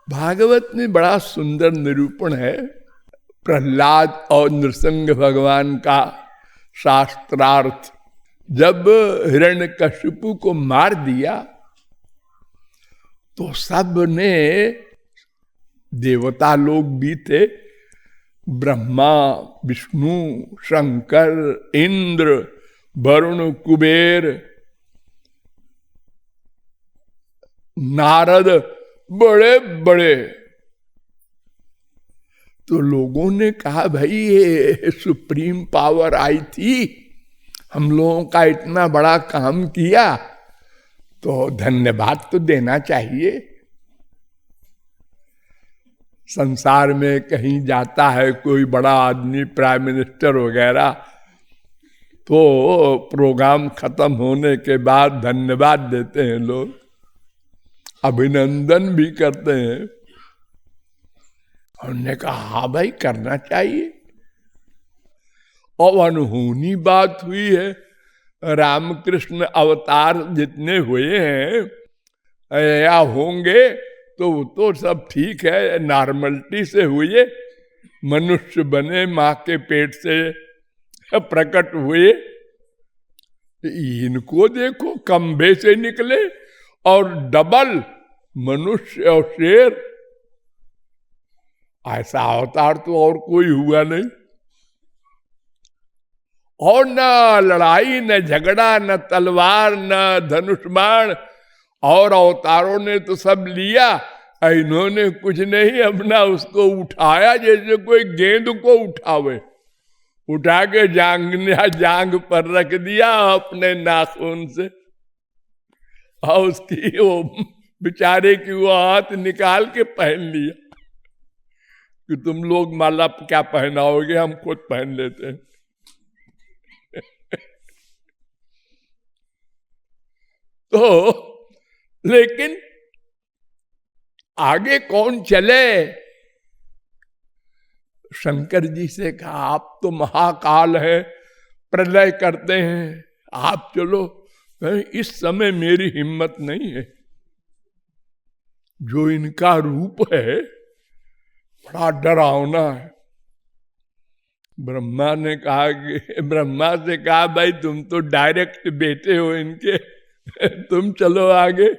भागवत में बड़ा सुंदर निरूपण है प्रहलाद और नृसिंह भगवान का शास्त्रार्थ। जब हिरण्यकशिपु को मार दिया तो सब ने, देवता लोग भी थे, ब्रह्मा, विष्णु, शंकर, इंद्र, वरुण, कुबेर, नारद, बड़े बड़े, तो लोगों ने कहा भाई ये सुप्रीम पावर आई थी, हम लोगों का इतना बड़ा काम किया तो धन्यवाद तो देना चाहिए। संसार में कहीं जाता है कोई बड़ा आदमी, प्राइम मिनिस्टर वगैरह, तो प्रोग्राम खत्म होने के बाद धन्यवाद देते हैं लोग, अभिनंदन भी करते हैं। उन्होंने कहा हाँ भाई करना चाहिए। और अनहोनी बात हुई है, रामकृष्ण अवतार जितने हुए हैं या होंगे तो सब ठीक है, नॉर्मलिटी से हुए, मनुष्य बने, माँ के पेट से प्रकट हुए। इनको देखो खंभे से निकले और डबल मनुष्य और शेर, ऐसा अवतार तो और कोई हुआ नहीं। और न लड़ाई, न झगड़ा, न तलवार, न धनुष बाण, और अवतारों ने तो सब लिया, इन्होंने कुछ नहीं, अपना उसको उठाया जैसे कोई गेंद को उठावे, उठा के जांग पर रख दिया अपने नाखून से, और उसकी वो बेचारे की वो हाथ निकाल के पहन लिया कि तुम लोग माला क्या पहनाओगे, हम खुद पहन लेते हैं। तो लेकिन आगे कौन चले? शंकर जी से कहा आप तो महाकाल है, प्रलय करते हैं, आप चलो। इस समय मेरी हिम्मत नहीं है, जो इनका रूप है बड़ा डरावना है। ब्रह्मा ने कहा कि, ब्रह्मा से कहा भाई तुम तो डायरेक्ट बेटे हो इनके, तुम चलो आगे।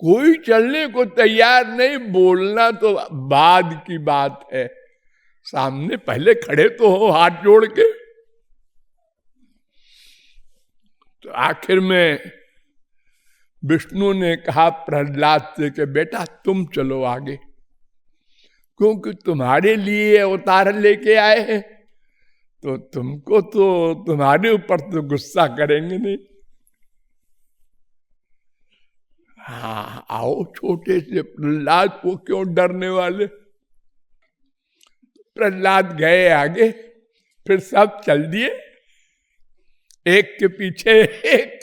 कोई चलने को तैयार नहीं, बोलना तो बाद की बात है, सामने पहले खड़े तो हो हाथ जोड़ के। तो आखिर में विष्णु ने कहा प्रहलाद से कि बेटा तुम चलो आगे, क्योंकि तुम्हारे लिए अवतार लेके आए हैं, तो तुमको तो तुम्हारे ऊपर तो गुस्सा करेंगे नहीं। हाँ आओ, छोटे से प्रहलाद को क्यों डरने वाले। प्रहलाद गए आगे, फिर सब चल दिए एक के पीछे एक,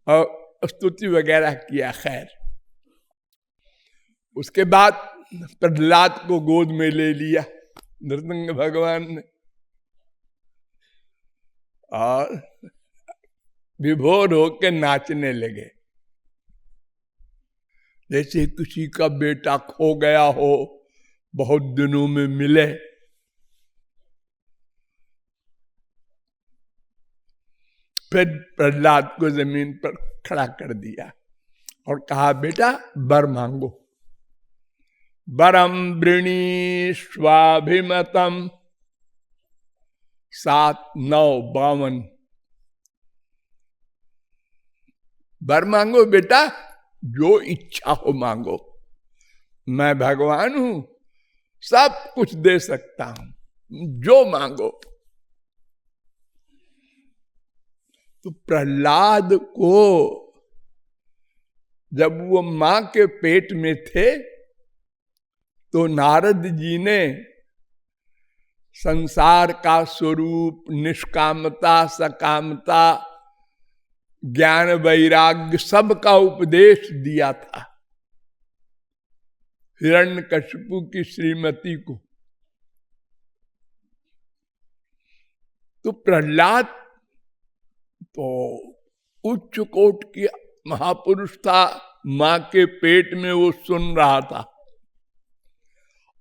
और स्तुति वगैरह किया। खैर उसके बाद प्रहलाद को गोद में ले लिया नृसिंह भगवान ने, और विभोर होकर नाचने लगे, जैसे किसी का बेटा खो गया हो, बहुत दिनों में मिले। फिर प्रहलाद को जमीन पर खड़ा कर दिया और कहा बेटा वर मांगो। वरम वृणी स्वाभिमतम 7, 9, 52। वर मांगो बेटा, जो इच्छा हो मांगो, मैं भगवान हूं, सब कुछ दे सकता हूं, जो मांगो। तो प्रहलाद को जब वो मां के पेट में थे तो नारद जी ने संसार का स्वरूप, निष्कामता, सकामता, ज्ञान, वैराग्य सब का उपदेश दिया था हिरण्यकशिपु की श्रीमती को। तो प्रहलाद तो उच्च कोट की महापुरुष था, मां के पेट में वो सुन रहा था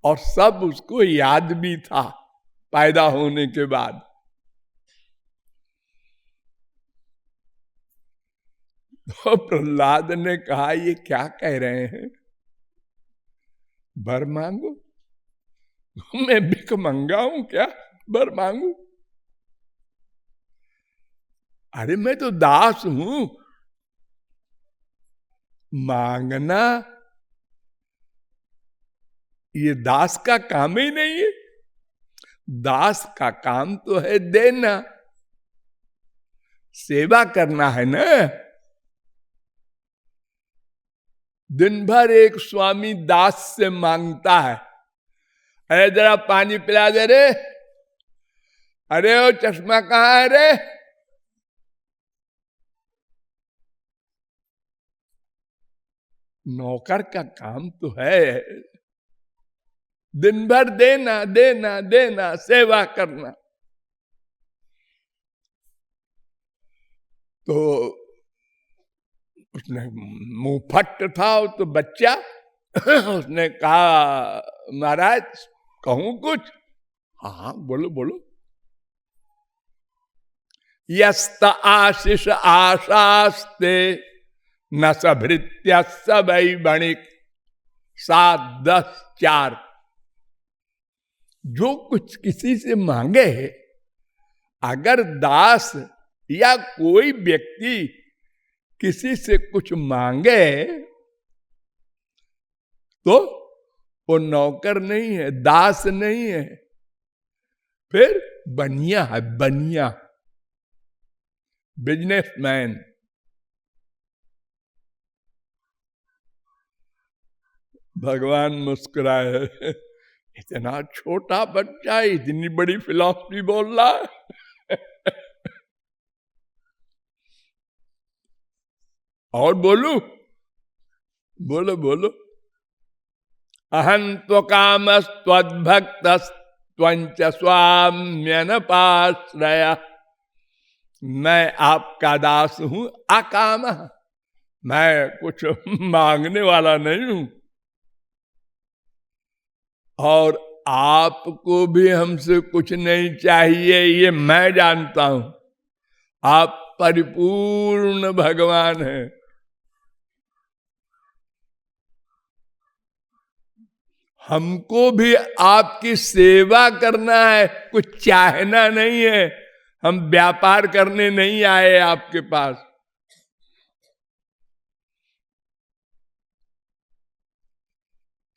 और सब उसको याद भी था पैदा होने के बाद। तो प्रहलाद ने कहा ये क्या कह रहे हैं, वर मांगो? मैं भिख मंगा हूं क्या वर मांगू? अरे मैं तो दास हूं, मांगना ये दास का काम ही नहीं है। दास का काम तो है देना, सेवा करना है ना। दिन भर एक स्वामी दास से मांगता है, अरे जरा पानी पिला दे रे, अरे वो चश्मा कहाँ है रे। नौकर का काम तो है दिन भर देना देना देना, सेवा करना। तो उसने मुंह फट था तो बच्चा उसने कहा महाराज कहूं कुछ? हाँ बोलो बोलो। यस्त आशीष आशास्ते न सभृत्य सबई बणिक 7-10-4। जो कुछ किसी से मांगे, अगर दास या कोई व्यक्ति किसी से कुछ मांगे तो वो नौकर नहीं है, दास नहीं है, फिर बनिया है, बनिया, बिजनेसमैन। भगवान मुस्कुराए, इतना छोटा बच्चा इतनी बड़ी फिलॉसफी बोल रहा है। और बोलू? बोलो बोलो। अहं त्वकामस्त्वद्भक्त त्वंच स्वाम्यनपाश्रय। मैं आपका दास हूं, अकाम, मैं कुछ मांगने वाला नहीं हूं। और आपको भी हमसे कुछ नहीं चाहिए, ये मैं जानता हूं। आप परिपूर्ण भगवान हैं। हमको भी आपकी सेवा करना है, कुछ चाहना नहीं है। हम व्यापार करने नहीं आए आपके पास।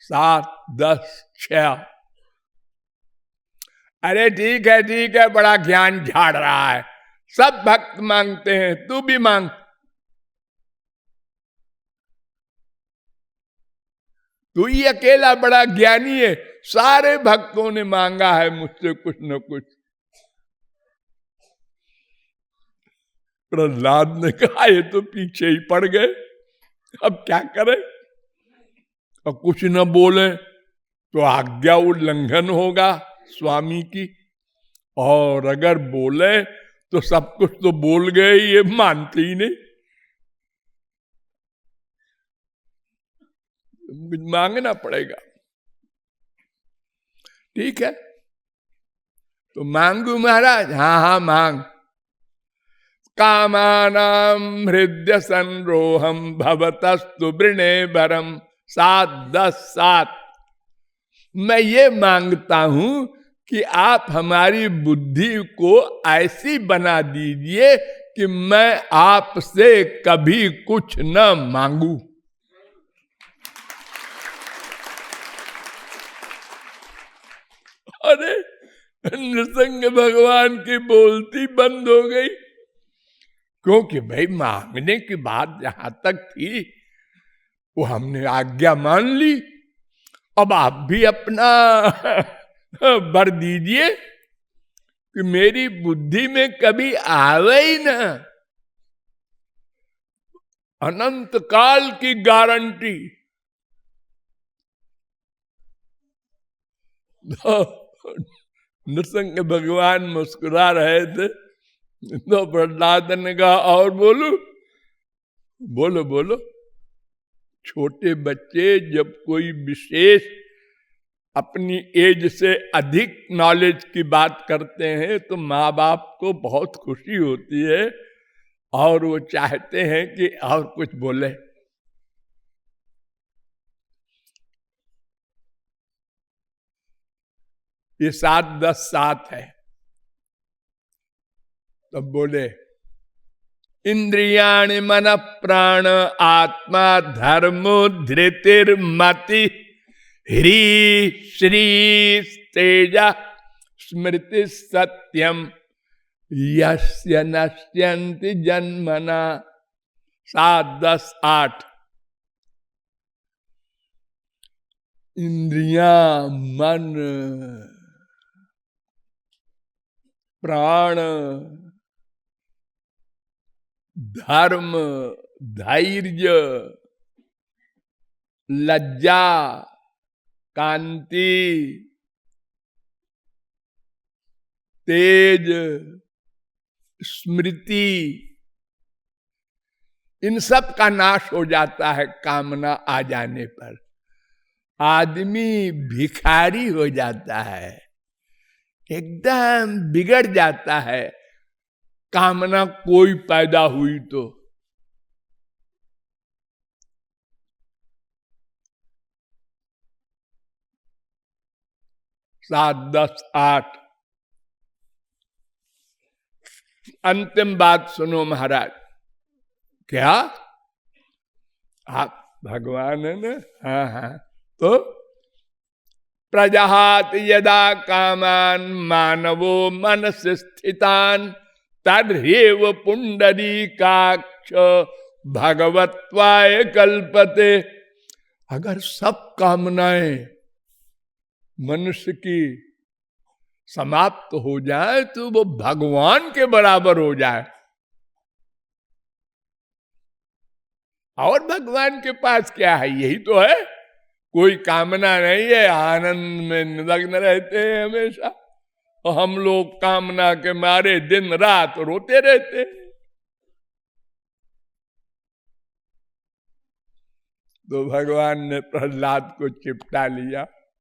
सात, 10, 6। अरे ठीक है, बड़ा ज्ञान झाड़ रहा है, सब भक्त मांगते हैं, तू भी मांग। तू ही अकेला बड़ा ज्ञानी है, सारे भक्तों ने मांगा है मुझसे कुछ न कुछ। प्रहलाद ने कहा ये तो पीछे ही पड़ गए, अब क्या करें? और कुछ न बोले तो आज्ञा उल्लंघन होगा स्वामी की, और अगर बोले तो सब कुछ तो बोल गए, ये मानते ही नहीं। मांगना पड़ेगा। ठीक है तो मांगू महाराज? हाँ हाँ मांग। कामानाम हृदय संरोहम भवतस्तु वृणे भरम। 7-10-7। मैं ये मांगता हूं कि आप हमारी बुद्धि को ऐसी बना दीजिए कि मैं आपसे कभी कुछ न मांगू। अरे नृसिंह भगवान की बोलती बंद हो गई, क्योंकि भाई मांगने की बात जहां तक थी वो हमने आज्ञा मान ली। अब आप भी अपना वर दीजिए कि मेरी बुद्धि में कभी आवे ही ना। अनंत काल की गारंटी। नृसिंह भगवान मुस्कुरा रहे थे तो प्रहलाद ने कहा और बोलू? बोलो बोलो। छोटे बच्चे जब कोई विशेष अपनी एज से अधिक नॉलेज की बात करते हैं तो माँ बाप को बहुत खुशी होती है और वो चाहते हैं कि और कुछ बोले। ये 7-10-7 है। तब बोले इंद्रियाणि मन प्राण आत्मा धर्मो धृतिर्मति ह्री श्री तेजा स्मृति सत्यम यस्य नश्यन्ति जन्मना। 7-10-8 इंद्रियां, मन, प्राण, धर्म, धैर्य, लज्जा, कांति, तेज, स्मृति, इन सब का नाश हो जाता है कामना आ जाने पर। आदमी भिखारी हो जाता है, एकदम बिगड़ जाता है कामना कोई पैदा हुई तो। सात 10-8 अंतिम बात सुनो महाराज। क्या आप भगवान है ना? हाँ हाँ। तो प्रजहात यदा कामान मानवो मनस स्थितान तदेव पुंडरीकाक्ष भगवत्वाय कल्पते। अगर सब कामनाएं मनुष्य की समाप्त हो जाए तो वो भगवान के बराबर हो जाए। और भगवान के पास क्या है? यही तो है, कोई कामना नहीं है, आनंद में निमग्न रहते हैं हमेशा। और हम लोग कामना के मारे दिन रात रोते रहते। तो भगवान ने प्रहलाद को चिपटा लिया।